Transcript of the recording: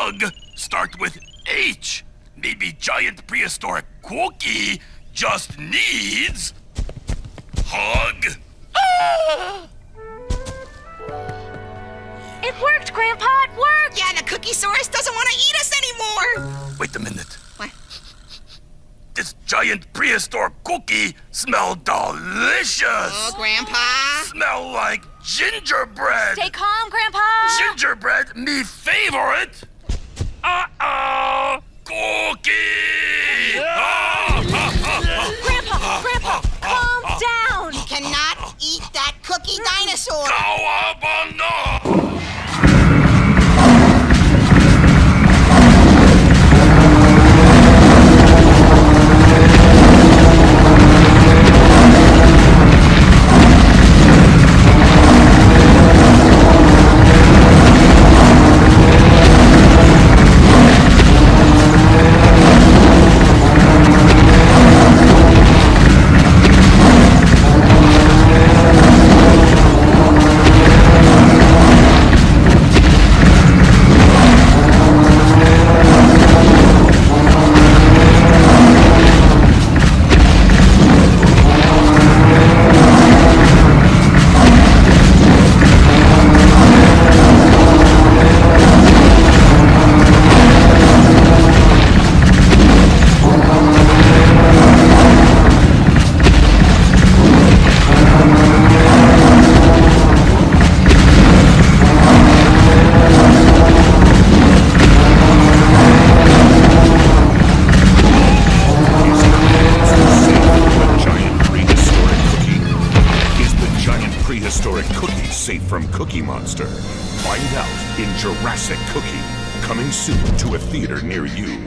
hug start with H. Maybe giant prehistoric cookie just needs hug. It worked, Grandpa, it worked! Yeah, the Cookie-saurus doesn't want to eat us anymore. Wait a minute. What? This giant prehistoric cookie smell delicious. Oh, Grandpa. Smell like gingerbread. Stay calm, Grandpa! Gingerbread, me favorite. Uh-oh, cookie. Grandpa, calm down! You cannot eat that cookie dinosaur. Cowabunga. Prehistoric cookie safe from Cookie Monster. Find out in Jurassic Cookie, coming soon to a theater near you.